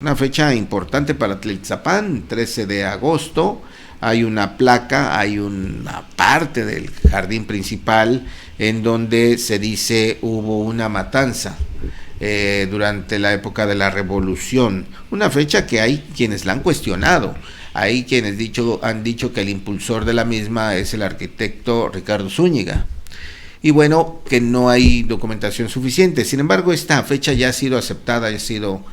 Una fecha importante para Tlaltizapán, 13 de agosto, hay una placa, hay una parte del jardín principal en donde se dice hubo una matanza durante la época de la Revolución, una fecha que hay quienes la han cuestionado, hay quienes han dicho que el impulsor de la misma es el arquitecto Ricardo Zúñiga. Y bueno, que no hay documentación suficiente. Sin embargo, esta fecha ya ha sido aceptada, ya ha sido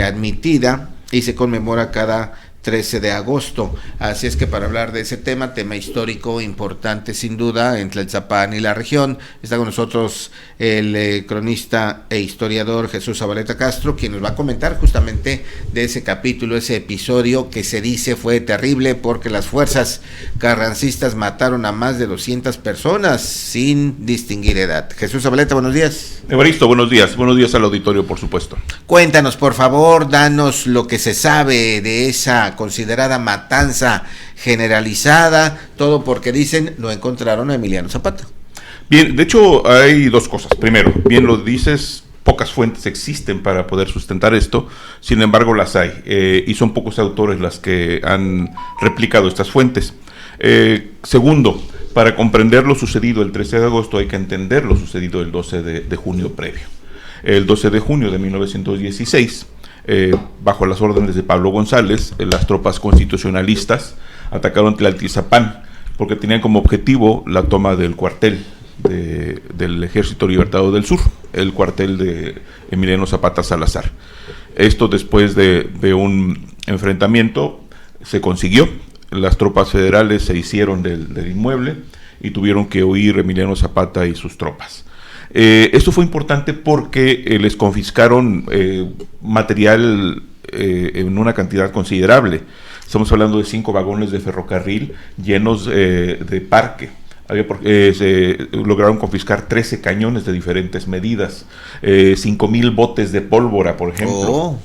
admitida y se conmemora cada 13 de agosto. Así es que para hablar de ese tema histórico importante sin duda en Tlaltizapán y la región, está con nosotros el cronista e historiador Jesús Zabaleta Castro, quien nos va a comentar justamente de ese capítulo, ese episodio que se dice fue terrible porque las fuerzas carrancistas mataron a más de 200 personas sin distinguir edad. Jesús Zabaleta, buenos días. Evaristo, buenos días al auditorio, por supuesto. Cuéntanos, por favor, danos lo que se sabe de esa considerada matanza generalizada, todo porque dicen lo encontraron a Emiliano Zapata. Bien, de hecho hay dos cosas. Primero, bien lo dices, pocas fuentes existen para poder sustentar esto, sin embargo las hay, y son pocos autores las que han replicado estas fuentes. Segundo, para comprender lo sucedido el 13 de agosto hay que entender lo sucedido el 12 de junio previo. El 12 de junio de 1916, bajo las órdenes de Pablo González, las tropas constitucionalistas atacaron Tlaltizapán porque tenían como objetivo la toma del cuartel del Ejército Libertador del Sur, el cuartel de Emiliano Zapata Salazar. Esto después de un enfrentamiento se consiguió. Las tropas federales se hicieron del inmueble y tuvieron que huir Emiliano Zapata y sus tropas. Esto fue importante porque les confiscaron material en una cantidad considerable. Estamos hablando de 5 vagones de ferrocarril llenos de parque. Se lograron confiscar 13 cañones de diferentes medidas, 5,000 botes de pólvora, por ejemplo.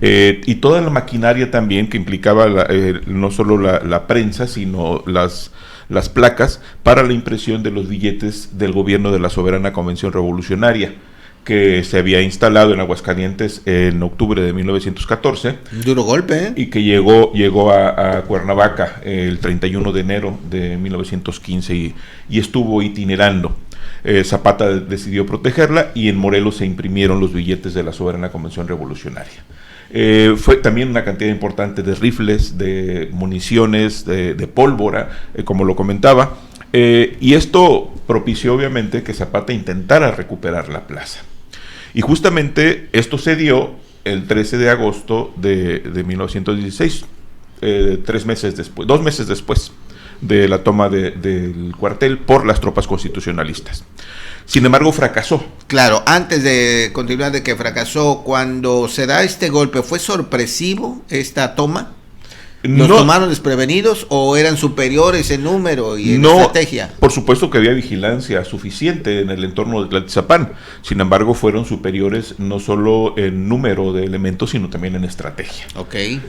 Y toda la maquinaria también que implicaba no solo la prensa, sino las placas para la impresión de los billetes del gobierno de la Soberana Convención Revolucionaria, que se había instalado en Aguascalientes en octubre de 1914. Un duro golpe, y que llegó a Cuernavaca el 31 de enero de 1915 y estuvo itinerando. Zapata decidió protegerla y en Morelos se imprimieron los billetes de la Soberana Convención Revolucionaria. Fue también una cantidad importante de rifles, de municiones, de pólvora, como lo comentaba, y esto propició obviamente que Zapata intentara recuperar la plaza. Y justamente esto se dio el 13 de agosto de 1916, 2 meses después de la toma del cuartel por las tropas constitucionalistas. Sin embargo, fracasó. Claro, antes de continuar, de que fracasó, cuando se da este golpe, ¿fue sorpresivo esta toma? ¿Los tomaron desprevenidos o eran superiores en número y en estrategia? Por supuesto que había vigilancia suficiente en el entorno de Tlaltizapán. Sin embargo, fueron superiores no solo en número de elementos, sino también en estrategia. Okay.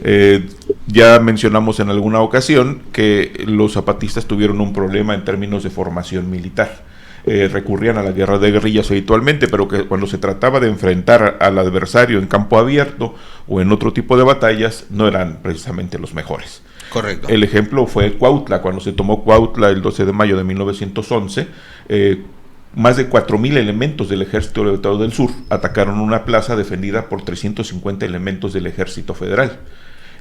Ya mencionamos en alguna ocasión que los zapatistas tuvieron un problema en términos de formación militar. Recurrían a la guerra de guerrillas habitualmente, pero que cuando se trataba de enfrentar al adversario en campo abierto o en otro tipo de batallas, no eran precisamente los mejores. Correcto. El ejemplo fue Cuautla. Cuando se tomó Cuautla el 12 de mayo de 1911, más de 4,000 elementos del Ejército Libertador del Sur atacaron una plaza defendida por 350 elementos del Ejército Federal.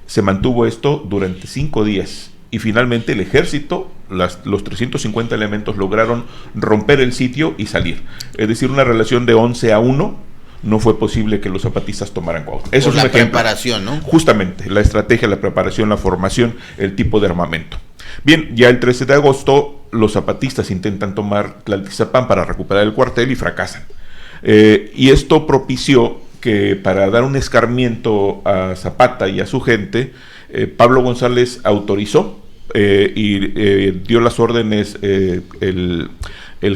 Se mantuvo esto durante 5 días. Y finalmente el ejército, los 350 elementos lograron romper el sitio y salir. Es decir, una relación de 11-1, no fue posible que los zapatistas tomaran Cuautla. Eso por es la preparación, ¿no? Justamente, la estrategia, la preparación, la formación, el tipo de armamento. Bien, ya el 13 de agosto los zapatistas intentan tomar Tlaltizapán para recuperar el cuartel y fracasan. Y esto propició que para dar un escarmiento a Zapata y a su gente, Pablo González autorizó y dio las órdenes el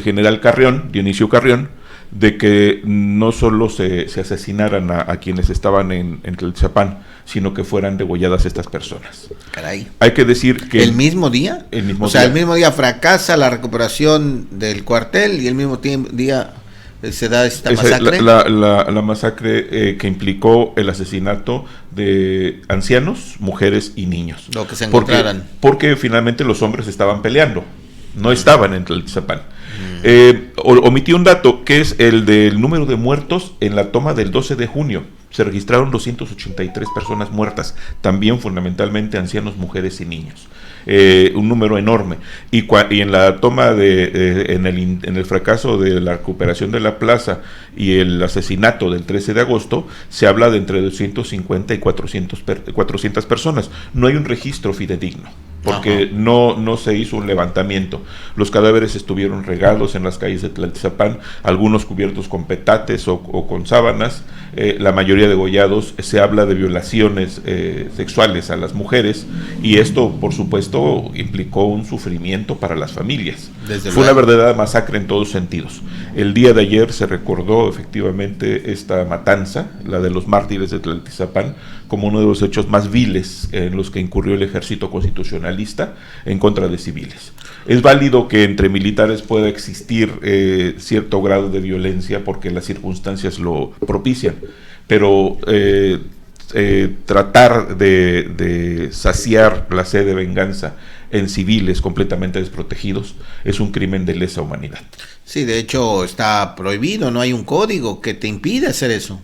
general Carrión, Dionisio Carrión, de que no solo se asesinaran a quienes estaban en Tlaltizapán, sino que fueran degolladas estas personas. Caray. Hay que decir que... ¿El mismo día? El mismo día. El mismo día fracasa la recuperación del cuartel y el mismo día se da esta Esa, masacre. la masacre que implicó el asesinato de ancianos, mujeres y niños. Lo que se encontraran. Porque finalmente los hombres estaban peleando, no estaban en Tlaltizapán. Omití un dato que es el del número de muertos en la toma del 12 de junio. Se registraron 283 personas muertas, también fundamentalmente ancianos, mujeres y niños. Un número enorme. Y en la toma en el fracaso de la recuperación de la plaza y el asesinato del 13 de agosto, se habla de entre 250 y 400 personas. No hay un registro fidedigno, porque no se hizo un levantamiento. Los cadáveres estuvieron regados en las calles de Tlaltizapán, algunos cubiertos con petates o con sábanas. La mayoría degollados. Se habla de violaciones sexuales a las mujeres, y esto por supuesto implicó un sufrimiento para las familias. Fue una verdadera masacre en todos sentidos. El día de ayer se recordó efectivamente esta matanza, la de los mártires de Tlaltizapán, como uno de los hechos más viles en los que incurrió el ejército constitucionalista en contra de civiles. Es válido que entre militares pueda existir cierto grado de violencia porque las circunstancias lo propician, pero tratar de saciar la sed de venganza en civiles completamente desprotegidos es un crimen de lesa humanidad. Sí, de hecho está prohibido, no hay un código que te impida hacer eso.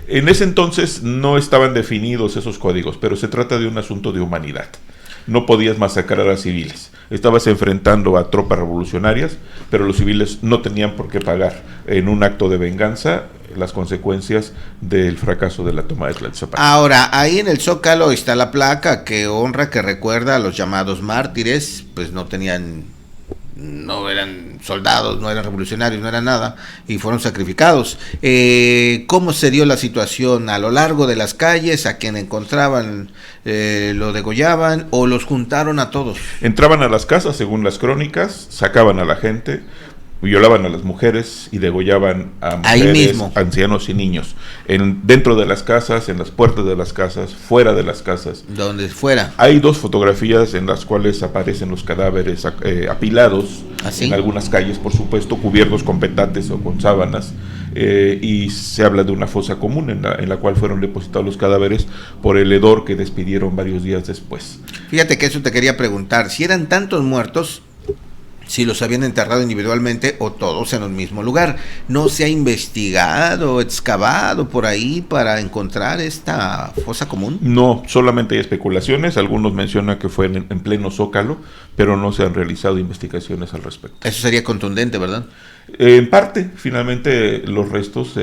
En ese entonces no estaban definidos esos códigos, pero se trata de un asunto de humanidad. No podías masacrar a civiles. Estabas enfrentando a tropas revolucionarias, pero los civiles no tenían por qué pagar en un acto de venganza las consecuencias del fracaso de la toma de Tlaltizapán. Ahora, ahí en el Zócalo está la placa que honra, que recuerda a los llamados mártires, pues no eran soldados, no eran revolucionarios, no eran nada, y fueron sacrificados. ¿Cómo se dio la situación a lo largo de las calles? ¿A quien encontraban lo degollaban o los juntaron a todos? Entraban a las casas, según las crónicas, sacaban a la gente, violaban a las mujeres y degollaban a mujeres, ancianos y niños. Dentro de las casas, en las puertas de las casas, fuera de las casas. Donde fuera. Hay dos fotografías en las cuales aparecen los cadáveres apilados, ¿así? En algunas calles, por supuesto, cubiertos con petates o con sábanas. Y se habla de una fosa común en la cual fueron depositados los cadáveres por el hedor que despidieron varios días después. Fíjate que eso te quería preguntar, si eran tantos muertos, si los habían enterrado individualmente o todos en un mismo lugar. ¿No se ha investigado, excavado por ahí para encontrar esta fosa común? No, solamente hay especulaciones. Algunos mencionan que fue en pleno Zócalo, pero no se han realizado investigaciones al respecto. Eso sería contundente, ¿verdad? En parte, finalmente los restos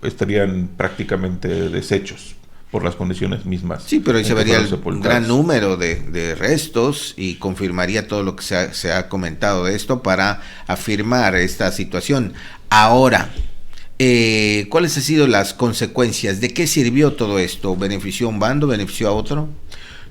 estarían prácticamente deshechos por las condiciones mismas. Sí, pero ahí se vería un gran número de restos y confirmaría todo lo que se ha comentado de esto para afirmar esta situación. Ahora, ¿cuáles han sido las consecuencias? ¿De qué sirvió todo esto? ¿Benefició a un bando? ¿Benefició a otro?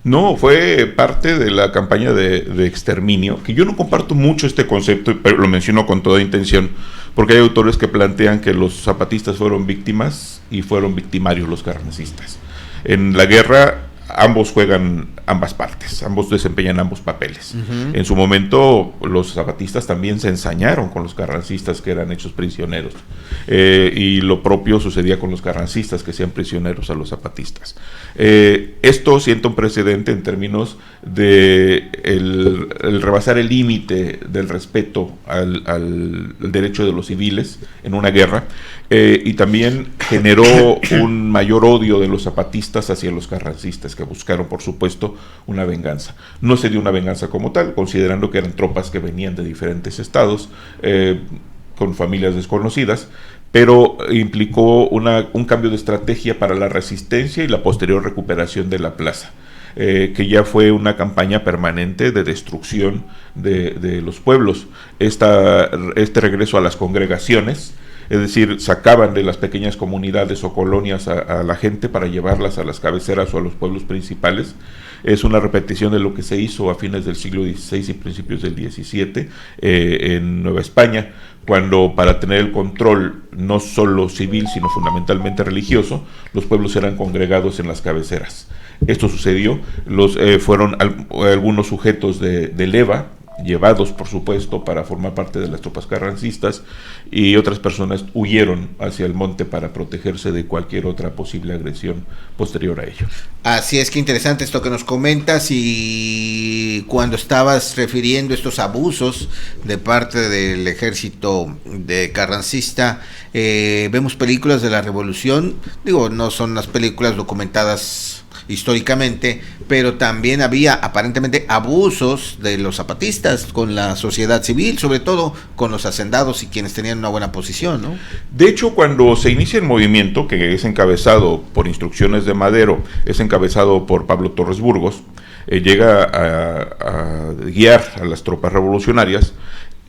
No, fue parte de la campaña de exterminio, que yo no comparto mucho este concepto, pero lo menciono con toda intención, porque hay autores que plantean que los zapatistas fueron víctimas y fueron victimarios los carrancistas. En la guerra ambos juegan ambas partes, ambos desempeñan ambos papeles. En su momento los zapatistas también se ensañaron con los carrancistas que eran hechos prisioneros, y lo propio sucedía con los carrancistas que hacían prisioneros a los zapatistas. Esto sienta un precedente en términos de el rebasar el límite del respeto al derecho de los civiles en una guerra, y también generó un mayor odio de los zapatistas hacia los carrancistas, que buscaron, por supuesto, una venganza. No se dio una venganza como tal, considerando que eran tropas que venían de diferentes estados, con familias desconocidas, pero implicó un cambio de estrategia para la resistencia y la posterior recuperación de la plaza, que ya fue una campaña permanente de destrucción de los pueblos. Este regreso a las congregaciones, es decir, sacaban de las pequeñas comunidades o colonias a la gente para llevarlas a las cabeceras o a los pueblos principales. Es una repetición de lo que se hizo a fines del siglo XVI y principios del XVII en Nueva España, cuando para tener el control no solo civil, sino fundamentalmente religioso, los pueblos eran congregados en las cabeceras. Esto sucedió, fueron algunos sujetos de leva, llevados por supuesto para formar parte de las tropas carrancistas, y otras personas huyeron hacia el monte para protegerse de cualquier otra posible agresión posterior a ello. Así es, que interesante esto que nos comentas. Y cuando estabas refiriendo estos abusos de parte del ejército de carrancista, vemos películas de la revolución, digo, no son las películas documentadas históricamente, pero también había aparentemente abusos de los zapatistas con la sociedad civil, sobre todo con los hacendados y quienes tenían una buena posición, ¿no? De hecho, cuando se inicia el movimiento, que es encabezado por instrucciones de Madero, es encabezado por Pablo Torres Burgos, llega a guiar a las tropas revolucionarias,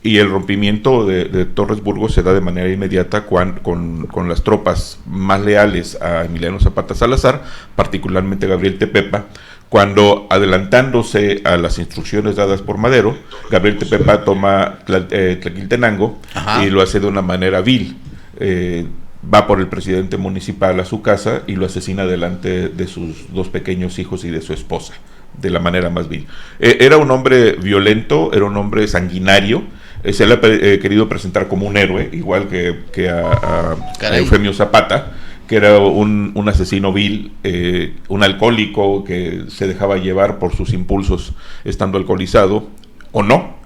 y el rompimiento de Torres Burgos se da de manera inmediata con las tropas más leales a Emiliano Zapata Salazar, particularmente Gabriel Tepepa, cuando, adelantándose a las instrucciones dadas por Madero, Gabriel Tepepa toma Tlaquiltenango. Ajá. Y lo hace de una manera vil. Va por el presidente municipal a su casa y lo asesina delante de sus 2 pequeños hijos y de su esposa, de la manera más vil. Era un hombre violento, era un hombre sanguinario. Se le ha querido presentar como un héroe, igual que a Eufemio Zapata, que era un asesino vil, un alcohólico que se dejaba llevar por sus impulsos estando alcoholizado, o no.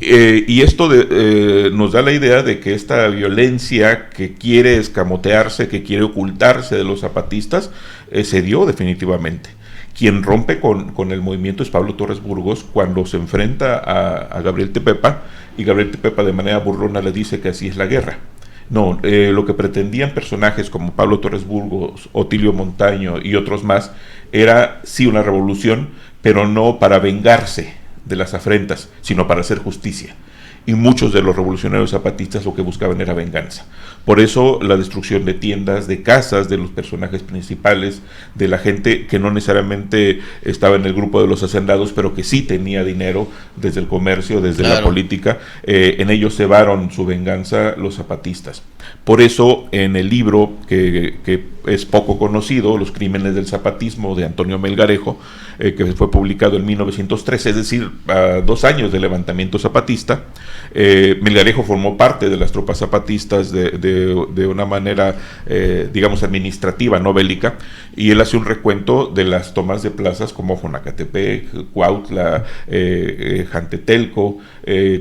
Y esto nos da la idea de que esta violencia que quiere escamotearse, que quiere ocultarse de los zapatistas, se dio definitivamente. Quien rompe con el movimiento es Pablo Torres Burgos cuando se enfrenta a Gabriel Tepepa, y Gabriel Tepepa de manera burlona le dice que así es la guerra. No, lo que pretendían personajes como Pablo Torres Burgos, Otilio Montaño y otros más era sí una revolución, pero no para vengarse de las afrentas, sino para hacer justicia. Y muchos de los revolucionarios zapatistas lo que buscaban era venganza. Por eso la destrucción de tiendas, de casas, de los personajes principales, de la gente que no necesariamente estaba en el grupo de los hacendados, pero que sí tenía dinero desde el comercio, desde la política, en ellos cebaron su venganza los zapatistas. Por eso en el libro que es poco conocido, Los crímenes del zapatismo, de Antonio Melgarejo, que fue publicado en 1913, es decir, a 2 años del levantamiento zapatista, Melgarejo formó parte de las tropas zapatistas de una manera, digamos, administrativa, no bélica, y él hace un recuento de las tomas de plazas como Jonacatepec, Cuautla, Jantetelco,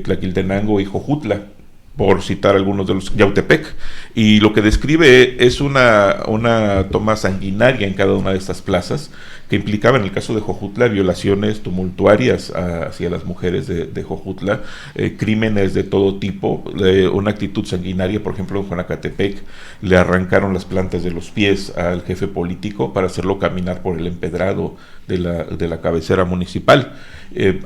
Tlaquiltenango y Jojutla, por citar algunos de los, Yautepec, y lo que describe es una toma sanguinaria en cada una de estas plazas, que implicaba en el caso de Jojutla violaciones tumultuarias hacia las mujeres de Jojutla, crímenes de todo tipo, una actitud sanguinaria. Por ejemplo, en Jonacatepec le arrancaron las plantas de los pies al jefe político para hacerlo caminar por el empedrado de la cabecera municipal.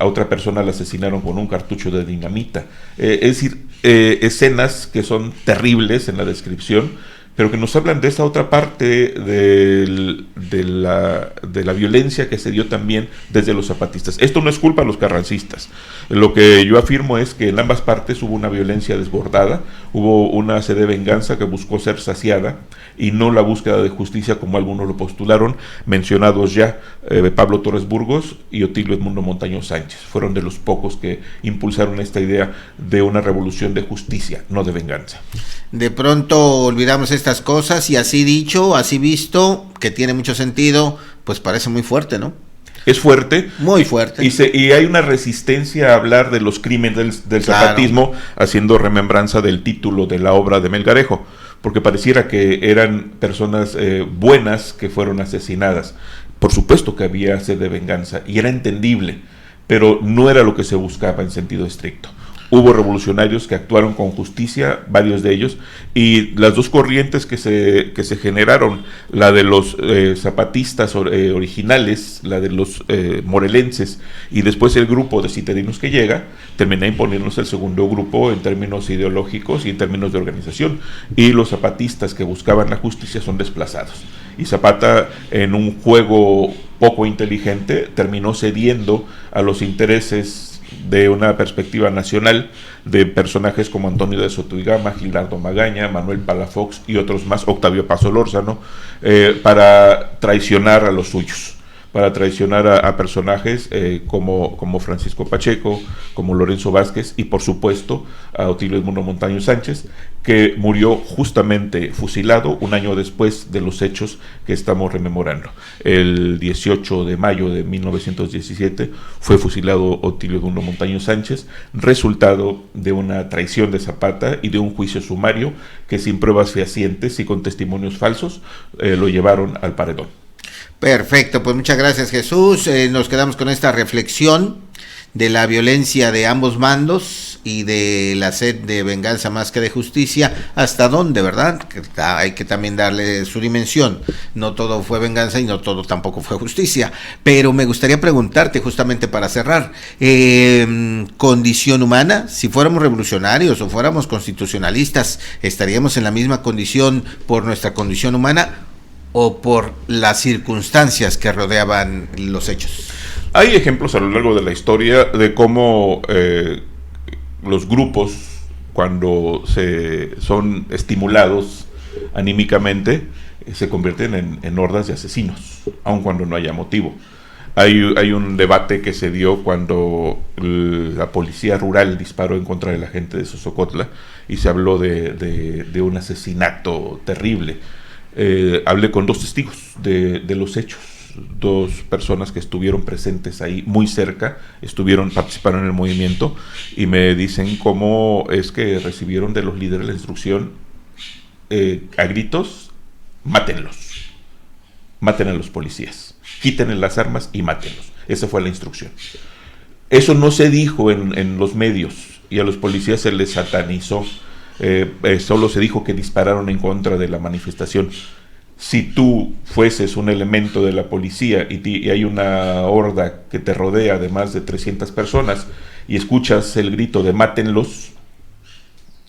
A otra persona la asesinaron con un cartucho de dinamita. Es decir, escenas que son terribles en la descripción, pero que nos hablan de esta otra parte de la violencia que se dio también desde los zapatistas. Esto no es culpa de los carrancistas. Lo que yo afirmo es que en ambas partes hubo una violencia desbordada, hubo una sed de venganza que buscó ser saciada, y no la búsqueda de justicia como algunos lo postularon, mencionados ya Pablo Torres Burgos y Otilio Edmundo Montaño Sánchez. Fueron de los pocos que impulsaron esta idea de una revolución de justicia, no de venganza. De pronto olvidamos estas cosas, y así dicho, así visto, que tiene mucho sentido, pues parece muy fuerte, ¿no? Es fuerte. Muy fuerte. Y hay una resistencia a hablar de los crímenes del zapatismo, haciendo remembranza del título de la obra de Melgarejo, porque pareciera que eran personas buenas que fueron asesinadas. Por supuesto que había sed de venganza, y era entendible, pero no era lo que se buscaba en sentido estricto. Hubo revolucionarios que actuaron con justicia, varios de ellos, y las dos corrientes que se generaron, la de los zapatistas originales, la de los morelenses, y después el grupo de citadinos que llega, termina imponiéndose el segundo grupo en términos ideológicos y en términos de organización, y los zapatistas que buscaban la justicia son desplazados. Y Zapata, en un juego poco inteligente, terminó cediendo a los intereses de una perspectiva nacional de personajes como Antonio de Soto y Gama, Gildardo Magaña, Manuel Palafox y otros más, Octavio Paz Solórzano, para traicionar a los suyos, para traicionar a personajes como Francisco Pacheco, como Lorenzo Vázquez y por supuesto a Otilio Edmundo Montaño Sánchez, que murió justamente fusilado un año después de los hechos que estamos rememorando. El 18 de mayo de 1917 fue fusilado Otilio Edmundo Montaño Sánchez, resultado de una traición de Zapata y de un juicio sumario que sin pruebas fehacientes y con testimonios falsos lo llevaron al paredón. Perfecto, pues muchas gracias, Jesús. Nos quedamos con esta reflexión de la violencia de ambos bandos y de la sed de venganza más que de justicia. ¿Hasta dónde, verdad? Hay que también darle su dimensión. No todo fue venganza y no todo tampoco fue justicia. Pero me gustaría preguntarte, justamente para cerrar, condición humana, si fuéramos revolucionarios o fuéramos constitucionalistas, ¿estaríamos en la misma condición por nuestra condición humana o por las circunstancias que rodeaban los hechos? Hay ejemplos a lo largo de la historia de cómo los grupos, cuando son estimulados anímicamente, se convierten en hordas de asesinos, aun cuando no haya motivo. Hay un debate que se dio cuando la policía rural disparó en contra de la gente de Sosocotla y se habló de un asesinato terrible. Hablé con 2 testigos de los hechos, 2 personas que estuvieron presentes ahí muy cerca, participaron en el movimiento y me dicen cómo es que recibieron de los líderes la instrucción a gritos: mátenlos, maten a los policías, quítenle las armas y mátenlos. Esa fue la instrucción. Eso no se dijo en los medios y a los policías se les satanizó. Solo se dijo que dispararon en contra de la manifestación. Si tú fueses un elemento de la policía y hay una horda que te rodea de más de 300 personas y escuchas el grito de mátenlos,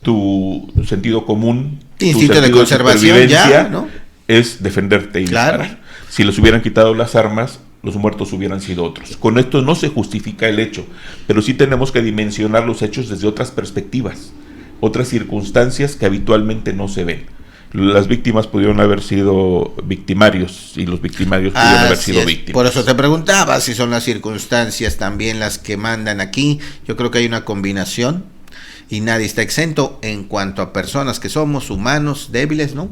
tu sentido común, tu instinto de conservación ya, ¿no?, es defenderte y disparar. Si les hubieran quitado las armas, los muertos hubieran sido otros. Con esto no se justifica el hecho, pero sí tenemos que dimensionar los hechos desde otras perspectivas, otras circunstancias que habitualmente no se ven. Las víctimas pudieron haber sido victimarios y los victimarios pudieron haber sido víctimas. Por eso te preguntaba si son las circunstancias también las que mandan aquí. Yo creo que hay una combinación y nadie está exento en cuanto a personas que somos humanos débiles, ¿no?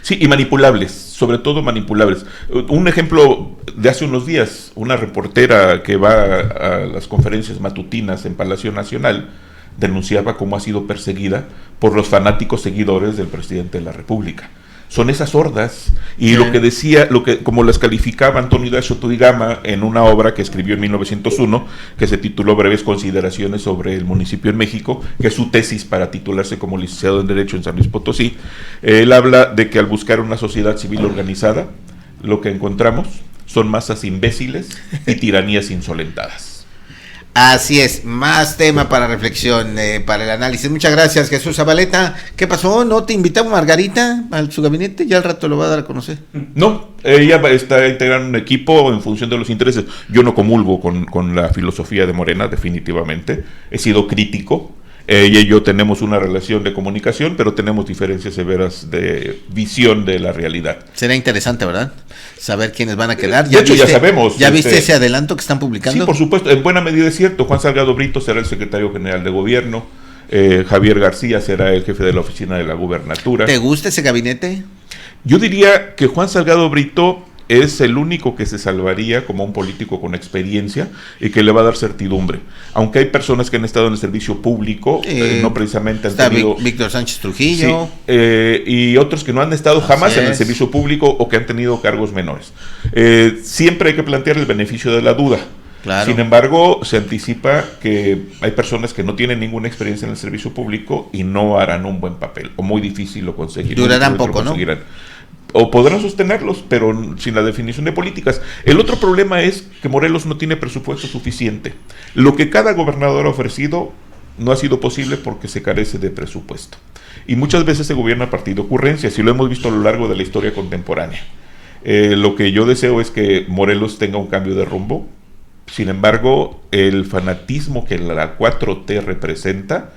Sí, y manipulables, sobre todo manipulables. Un ejemplo de hace unos días, una reportera que va a las conferencias matutinas en Palacio Nacional denunciaba cómo ha sido perseguida por los fanáticos seguidores del presidente de la República. Son esas hordas, y lo que decía, como las calificaba Antonio Díaz Soto y Gama en una obra que escribió en 1901, que se tituló Breves Consideraciones sobre el municipio en México, que es su tesis para titularse como licenciado en Derecho en San Luis Potosí. Él habla de que al buscar una sociedad civil organizada, lo que encontramos son masas imbéciles y tiranías insolentadas. Así es, más tema para reflexión, para el análisis. Muchas gracias, Jesús Zabaleta. ¿Qué pasó? ¿No te invitamos Margarita a su gabinete? Ya al rato lo va a dar a conocer. No, ella está integrando un equipo en función de los intereses. Yo no comulgo con la filosofía de Morena, definitivamente. He sido crítico. Ella y yo tenemos una relación de comunicación, pero tenemos diferencias severas de visión de la realidad. Será interesante, ¿verdad? Saber quiénes van a quedar. De hecho, ya sabemos. ¿Ya viste ese adelanto que están publicando? Sí, por supuesto. En buena medida es cierto. Juan Salgado Brito será el secretario general de gobierno. Javier García será el jefe de la oficina de la gubernatura. ¿Te gusta ese gabinete? Yo diría que Juan Salgado Brito es el único que se salvaría como un político con experiencia y que le va a dar certidumbre. Aunque hay personas que han estado en el servicio público, no precisamente han tenido... Víctor Sánchez Trujillo. Sí, y otros que no han estado jamás en el servicio público o que han tenido cargos menores. Siempre hay que plantear el beneficio de la duda. Claro. Sin embargo, se anticipa que hay personas que no tienen ninguna experiencia en el servicio público y no harán un buen papel, o muy difícil lo conseguirán. Durarán poco, ¿no? O podrán sostenerlos, pero sin la definición de políticas. El otro problema es que Morelos no tiene presupuesto suficiente. Lo que cada gobernador ha ofrecido no ha sido posible porque se carece de presupuesto. Y muchas veces se gobierna a partir de ocurrencias, y lo hemos visto a lo largo de la historia contemporánea. Lo que yo deseo es que Morelos tenga un cambio de rumbo. Sin embargo, el fanatismo que la 4T representa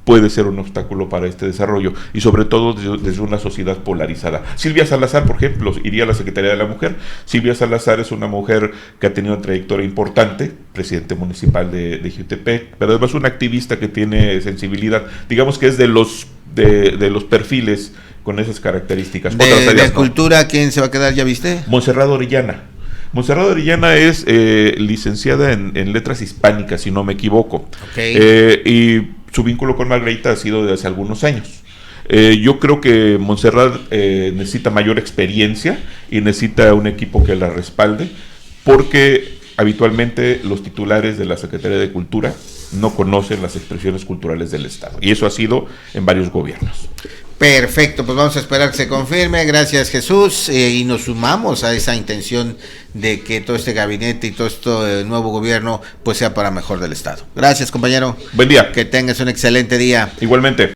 puede ser un obstáculo para este desarrollo, y sobre todo desde una sociedad polarizada. Silvia Salazar, por ejemplo, iría a la Secretaría de la Mujer. Silvia Salazar es una mujer que ha tenido una trayectoria importante, presidente municipal de Jutepec, pero además una activista que tiene sensibilidad, digamos que es de los perfiles con esas características. De cultura, ¿quién se va a quedar? ¿Ya viste? Montserrat Orellana. Montserrat Orellana es licenciada en letras hispánicas, si no me equivoco. Okay. Y su vínculo con Margarita ha sido de hace algunos años. Yo creo que Montserrat necesita mayor experiencia y necesita un equipo que la respalde, porque habitualmente los titulares de la Secretaría de Cultura no conocen las expresiones culturales del Estado, y eso ha sido en varios gobiernos. Perfecto, pues vamos a esperar que se confirme. Gracias, Jesús, y nos sumamos a esa intención de que todo este gabinete y todo este nuevo gobierno pues sea para mejor del Estado. Gracias, compañero. Buen día. Que tengas un excelente día. Igualmente.